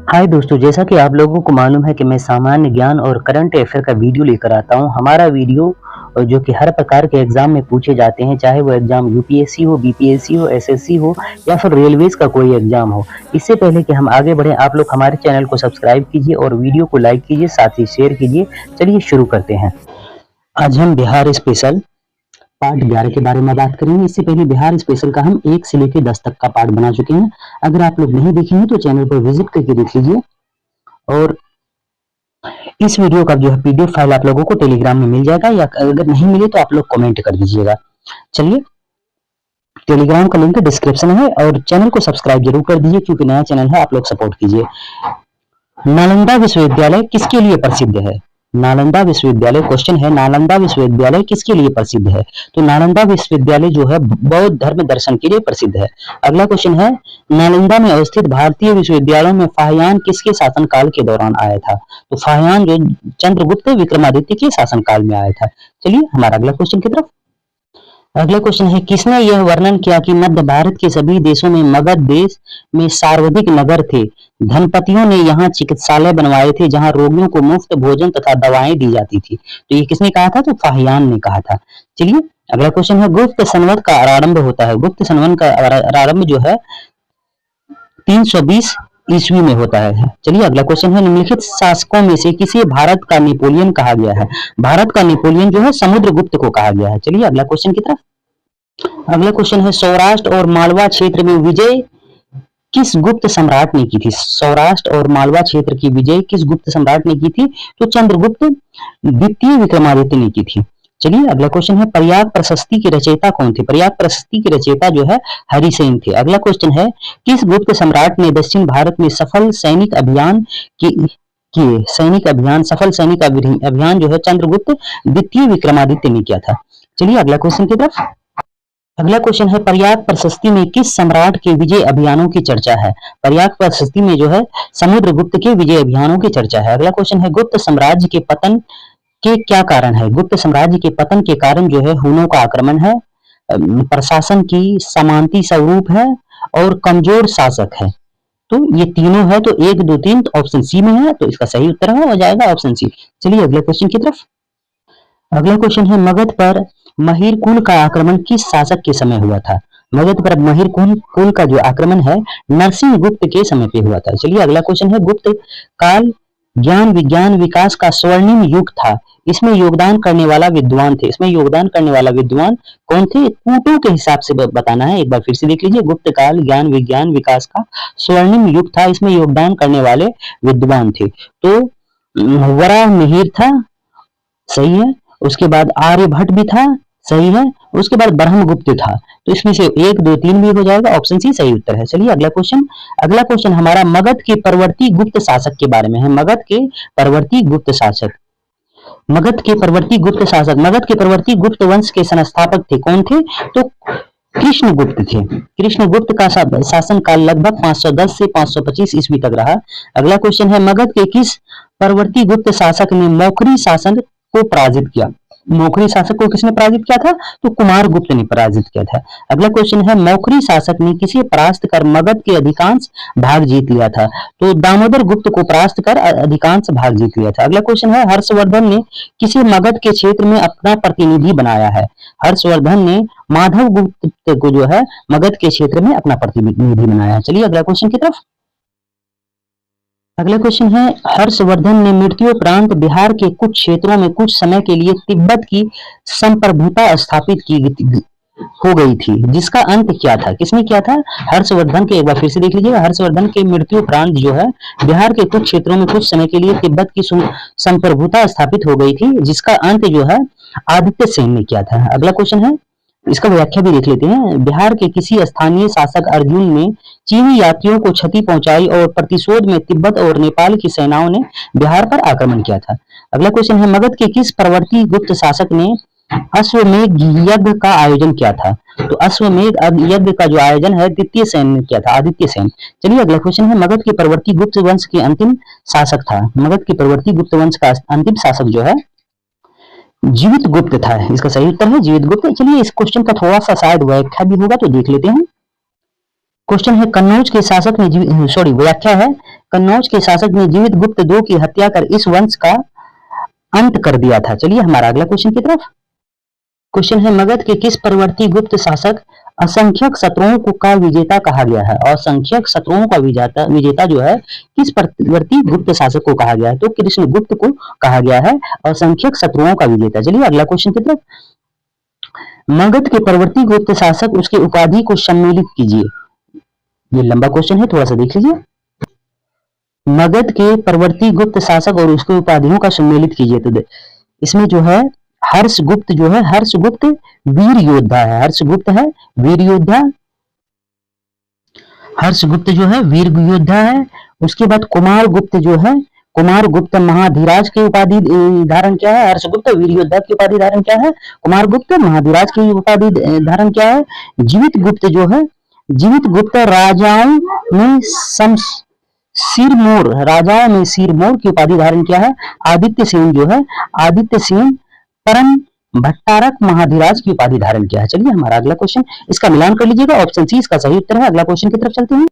हाय दोस्तों, जैसा कि आप लोगों को मालूम है कि मैं सामान्य ज्ञान और करंट अफेयर का वीडियो लेकर आता हूँ। हमारा वीडियो जो कि हर प्रकार के एग्ज़ाम में पूछे जाते हैं, चाहे वो एग्ज़ाम यूपीएससी हो, बीपीएससी हो, एसएससी हो या फिर रेलवेज़ का कोई एग्ज़ाम हो। इससे पहले कि हम आगे बढ़ें, आप लोग हमारे चैनल को सब्सक्राइब कीजिए और वीडियो को लाइक कीजिए, साथ ही शेयर कीजिए। चलिए शुरू करते हैं। आज हम बिहार स्पेशल पार्ट 11 के बारे में बात करेंगे। इससे पहले बिहार स्पेशल का हम 1 से लेकर 10 तक का पार्ट बना चुके हैं। अगर आप लोग नहीं देखे हैं तो चैनल पर विजिट करके देख लीजिए। और इस वीडियो का जो है पीडीएफ फाइल आप लोगों को टेलीग्राम में मिल जाएगा, या अगर नहीं मिले तो आप लोग कमेंट कर दीजिएगा। चलिए, टेलीग्राम का लिंक डिस्क्रिप्शन है और चैनल को सब्सक्राइब जरूर कर दीजिए क्योंकि नया चैनल है, आप लोग सपोर्ट कीजिए। नालंदा विश्वविद्यालय किसके लिए प्रसिद्ध है? नालंदा विश्वविद्यालय, क्वेश्चन है नालंदा विश्वविद्यालय किसके लिए प्रसिद्ध है? तो नालंदा विश्वविद्यालय जो है बौद्ध धर्म दर्शन के लिए प्रसिद्ध है। अगला क्वेश्चन है नालंदा में अवस्थित भारतीय विश्वविद्यालयों में फाहियान किसके शासनकाल के दौरान आया था? तो फाहियान जो चंद्रगुप्त विक्रमादित्य के शासनकाल में आया था। चलिए हमारा अगला क्वेश्चन की तरफ। अगला क्वेश्चन है किसने यह वर्णन किया कि मध्य भारत के सभी देशों में मगध देश में सर्वाधिक नगर थे? धनपतियों ने यहाँ चिकित्सालय बनवाए थे जहाँ रोगियों को मुफ्त भोजन तथा दवाएं दी जाती थी। तो ये किसने कहा था? तो फाहियान ने कहा था। चलिए अगला क्वेश्चन है गुप्त संवत का आरंभ होता है। गुप्त संवत का आरंभ जो है 320 ईस्वी में होता है। चलिए अगला क्वेश्चन है निम्नलिखित शासकों में से किसे भारत का नेपोलियन कहा गया है? भारत का नेपोलियन जो है समुद्रगुप्त को कहा गया है। चलिए अगला क्वेश्चन की तरफ। अगला क्वेश्चन है सौराष्ट्र और मालवा क्षेत्र में विजय किस गुप्त सम्राट ने की थी? सौराष्ट्र और मालवा क्षेत्र की विजय किस गुप्त सम्राट ने की थी? तो चंद्रगुप्त द्वितीय विक्रमादित्य ने की थी। चलिए अगला क्वेश्चन है प्रयाग प्रशस्ति के रचयिता कौन थे? प्रयाग प्रशस्ति के रचयिता जो है हरिसेन थे। अगला क्वेश्चन है किस गुप्त सम्राट ने दक्षिण भारत में सफल सैनिक अभियान सफल सैनिक अभियान जो है चंद्रगुप्त द्वितीय विक्रमादित्य ने किया था। चलिए अगला क्वेश्चन की तरफ। अगला क्वेश्चन है प्रयाग प्रशस्ति में किस सम्राट के विजय अभियानों की चर्चा है? प्रयाग प्रशस्ति में जो है समुद्रगुप्त के विजय अभियानों की चर्चा है। अगला क्वेश्चन है गुप्त साम्राज्य के पतन के क्या कारण है? गुप्त साम्राज्य के पतन के कारण जो है हुनों का आक्रमण है, प्रशासन की समानती स्वरूप है और कमजोर शासक है। तो ये तीनों है, तो 1 2 3 ऑप्शन सी में है, तो इसका सही उत्तर हो जाएगा ऑप्शन सी। चलिए अगले क्वेश्चन की तरफ। अगला क्वेश्चन है मगध पर महिर कुल का आक्रमण किस शासक के समय हुआ था? मगध पर महिर कुल का जो आक्रमण है नरसिंह गुप्त के समय पे हुआ था। चलिए अगला क्वेश्चन है गुप्त काल ज्ञान विज्ञान विकास का स्वर्णिम युग था, इसमें योगदान करने वाला विद्वान थे। इसमें योगदान करने वाला विद्वान कौन थे? कूटों के हिसाब से बताना है। एक बार फिर से देख लीजिए, गुप्त काल ज्ञान विज्ञान विकास का स्वर्णिम युग था, इसमें योगदान करने वाले विद्वान थे। तो वराह मिहिर था, सही है। उसके बाद आर्यभट्ट भी था, सही है। उसके बाद ब्रह्मगुप्त था। तो इसमें से 1 2 3 भी हो जाएगा, ऑप्शन सी सही उत्तर है। चलिए अगला क्वेश्चन। अगला क्वेश्चन हमारा मगध के परवर्ती गुप्त शासक के बारे में है। मगध के परवर्ती गुप्त शासक, मगध के परवर्ती गुप्त शासक, मगध के परवर्ती गुप्त वंश के संस्थापक थे, कौन थे? तो कृष्णगुप्त थे। कृष्णगुप्त का शासन काल लगभग 510 से 525 ईस्वी तक रहा। अगला क्वेश्चन है मगध के किस परवर्ती गुप्त शासक ने मौखरी शासन को पराजित किया? मौखरी शासक को किसने पराजित किया था? तो कुमारगुप्त ने पराजित किया था। अगला क्वेश्चन है मौखरी शासक ने किसे परास्त कर मगध के अधिकांश भाग जीत लिया था? तो दामोदर गुप्त को परास्त कर अधिकांश भाग जीत लिया था। अगला क्वेश्चन है हर्षवर्धन ने किसे मगध के क्षेत्र में अपना प्रतिनिधि बनाया है? हर्षवर्धन ने माधव गुप्त को जो है मगध के क्षेत्र में अपना प्रतिनिधि बनाया है। चलिए अगला क्वेश्चन की तरफ। अगला क्वेश्चन है हर्षवर्धन ने मृत्युपरांत बिहार के कुछ क्षेत्रों में कुछ समय के लिए तिब्बत की संप्रभुता स्थापित की हो गई थी, जिसका अंत क्या था? किसने किया था? हर्षवर्धन के, एक बार फिर से देख लीजिएगा, हर्षवर्धन के मृत्युपरांत जो है बिहार के कुछ क्षेत्रों में कुछ समय के लिए तिब्बत की संप्रभुता स्थापित हो गई थी, जिसका अंत जो है आदित्य सेन ने किया था। अगला क्वेश्चन है, इसका व्याख्या भी देख लेते हैं। बिहार के किसी स्थानीय शासक अर्जुन ने चीनी यात्रियों को क्षति पहुंचाई और प्रतिशोध में तिब्बत और नेपाल की सेनाओं ने बिहार पर आक्रमण किया था। अगला क्वेश्चन है मगध के किस परवर्ती गुप्त शासक ने अश्वमेध यज्ञ का आयोजन किया था? तो अश्वमेध यज्ञ का जो आयोजन है द्वितीय सेन ने किया था, आदित्य सेन। चलिए अगला क्वेश्चन है मगध के परवर्ती गुप्त वंश के अंतिम शासक था। मगध के परवर्ती गुप्त वंश का अंतिम शासक जो है जीवित गुप्त था। इसका सही उत्तर है जीवित गुप्त। चलिए इस क्वेश्चन का थोड़ा सा शायद व्याख्या भी होगा, तो देख लेते हैं। क्वेश्चन है कन्नौज के शासक ने व्याख्या है कन्नौज के शासक ने जीवित गुप्त II की हत्या कर इस वंश का अंत कर दिया था। चलिए हमारा अगला क्वेश्चन की तरफ। क्वेश्चन है, मगध के किस परवर्ती गुप्त शासक असंख्यक शत्रुओं को का विजेता कहा गया है? असंख्यक शत्रुओं का विजेता जो है किस परवर्ती गुप्त शासक को कहा गया है? तो कृष्णगुप्त को कहा गया है असंख्यक शत्रुओं का विजेता। चलिए अगला क्वेश्चन की तरफ। मगध के परवर्ती गुप्त शासक उसके उपाधि को सम्मिलित कीजिए। ये लंबा क्वेश्चन है, थोड़ा सा देख लीजिए। मगध के परवर्ती गुप्त शासक और उसके उपाधियों का सम्मिलित कीजिए। तो इसमें जो है हर्षगुप्त जो है, हर्षगुप्त वीर योद्धा है, हर्षगुप्त है वीर योद्धा, हर्षगुप्त जो है वीर योद्धा है। उसके बाद कुमार गुप्त जो है, कुमार गुप्त महाधिराज की उपाधि धारण क्या है? हर्षगुप्त वीर योद्धा की उपाधि धारण क्या है? कुमार गुप्त महाधिराज की उपाधि धारण क्या है? जीवित गुप्त जो है, जीवित गुप्त राजाओं में सिरमौर, राजाओं में सिरमौर की उपाधि धारण क्या है? आदित्य सेन जो है, आदित्य सेन परम भट्टारक महाधिराज की उपाधि धारण किया है। चलिए हमारा अगला क्वेश्चन, इसका मिलान कर लीजिएगा, ऑप्शन सी इसका सही उत्तर है। अगला क्वेश्चन की तरफ चलते हैं।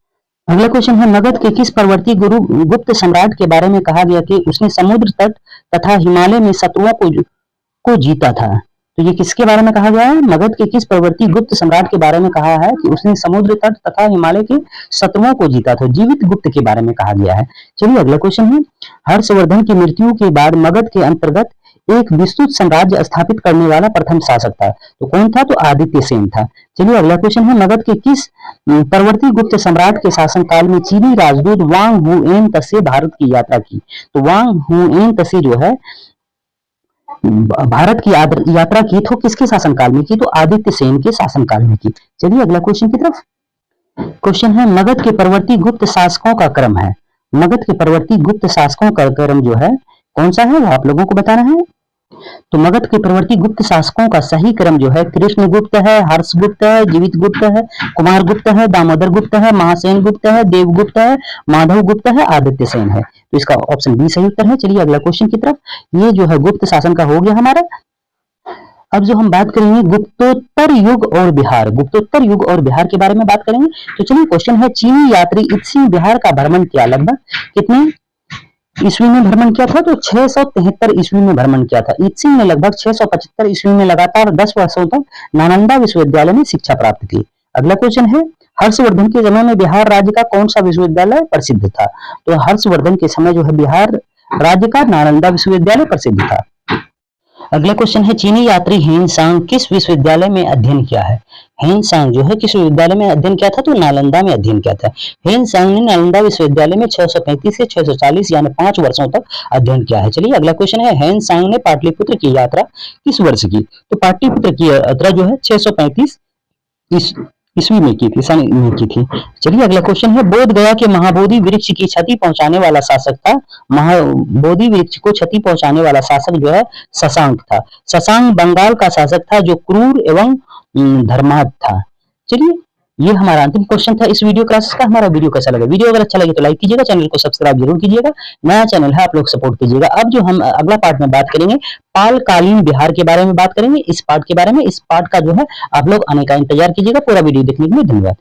अगला क्वेश्चन है, मगध के किस परवर्ती गुप्त सम्राट के बारे में कहा गया कि उसने समुद्र तट तथा हिमालय में शत्रुओं को जीता था? तो ये किसके बारे में कहा गया है? मगध के किस परवर्ती गुप्त सम्राट के बारे में कहा है कि उसने समुद्र तट तथा हिमालय के शत्रुओं को जीता था? जीवित गुप्त के बारे में कहा गया है। चलिए अगला क्वेश्चन है, हर्षवर्धन की मृत्यु के बाद मगध के अंतर्गत एक विस्तृत साम्राज्य स्थापित करने वाला प्रथम शासक था। तो कौन था? तो आदित्य सेन था। चलिए अगला क्वेश्चन है, मगध के किस परवर्ती गुप्त सम्राट के शासन काल में चीनी राजदूत वांग हुएन तसे भारत की यात्रा की? तो वांग हुएन तसे जो है भारत की यात्रा की तो किसके शासन काल में की? तो आदित्य सेन के शासन काल में की। चलिए अगला क्वेश्चन की तरफ। क्वेश्चन है, मगध के परवर्ती गुप्त शासकों का क्रम है, मगध के परवर्ती गुप्त शासकों का क्रम जो है कौन सा है वो आप लोगों को बताना है। तो मगध के परवर्ती गुप्त शासकों का सही क्रम जो है कृष्णगुप्त है, हर्षगुप्त है, जीवित गुप्त है, कुमार गुप्त है, दामोदर गुप्त है, महासेन गुप्त है, देवगुप्त है, माधव गुप्त है, आदित्य सेन है। तो इसका ऑप्शन बी सही उत्तर है। चलिए अगला क्वेश्चन की तरफ। ये जो है गुप्त शासन का हो गया हमारा। अब जो हम बात करेंगे गुप्तोत्तर युग और बिहार, गुप्तोत्तर युग और बिहार के बारे में बात करेंगे। तो चलिए क्वेश्चन है, चीनी यात्री इत्सिंग बिहार का भ्रमण किया, लगभग कितने ईस्वी में भ्रमण किया था? तो 673 ईस्वी में भ्रमण किया था। इत्सिंग ने लगभग 675 ईस्वी में लगातार 10 वर्षों तक नालंदा विश्वविद्यालय में शिक्षा प्राप्त की। अगला क्वेश्चन है, हर्षवर्धन के समय में बिहार राज्य का कौन सा विश्वविद्यालय प्रसिद्ध था? तो हर्षवर्धन के समय जो है बिहार राज्य का नालंदा विश्वविद्यालय प्रसिद्ध था। अगला क्वेश्चन है, चीनी यात्री हेनसांग किस विश्वविद्यालय में अध्ययन किया है? हेनसांग जो है किस विश्वविद्यालय में अध्ययन किया था? तो नालंदा में अध्ययन किया था। हेनसांग ने नालंदा विश्वविद्यालय में 635 से 640 यानी 5 वर्षों तक अध्ययन किया है। चलिए अगला क्वेश्चन है, हेनसांग ने पाटलिपुत्र की यात्रा किस वर्ष की? तो पाटलिपुत्र की यात्रा जो है 635 ईस्वी में की थी, सन में की थी। चलिए अगला क्वेश्चन है, बोध गया के महाबोधि वृक्ष की क्षति पहुंचाने वाला शासक था, महाबोधि वृक्ष को क्षति पहुंचाने वाला शासक जो है शशांक था। शशांक बंगाल का शासक था जो क्रूर एवं धर्मात्म था। चलिए ये हमारा अंतिम क्वेश्चन था इस वीडियो क्लास का। हमारा वीडियो कैसा लगा? वीडियो अगर अच्छा लगे तो लाइक कीजिएगा, चैनल को सब्सक्राइब जरूर कीजिएगा, नया चैनल है आप लोग सपोर्ट कीजिएगा। अब जो हम अगला पार्ट में बात करेंगे पालकालीन बिहार के बारे में बात करेंगे, इस पार्ट के बारे में। इस पार्ट का जो है आप लोग आने का इंतजार कीजिएगा। पूरा वीडियो देखने के लिए धन्यवाद।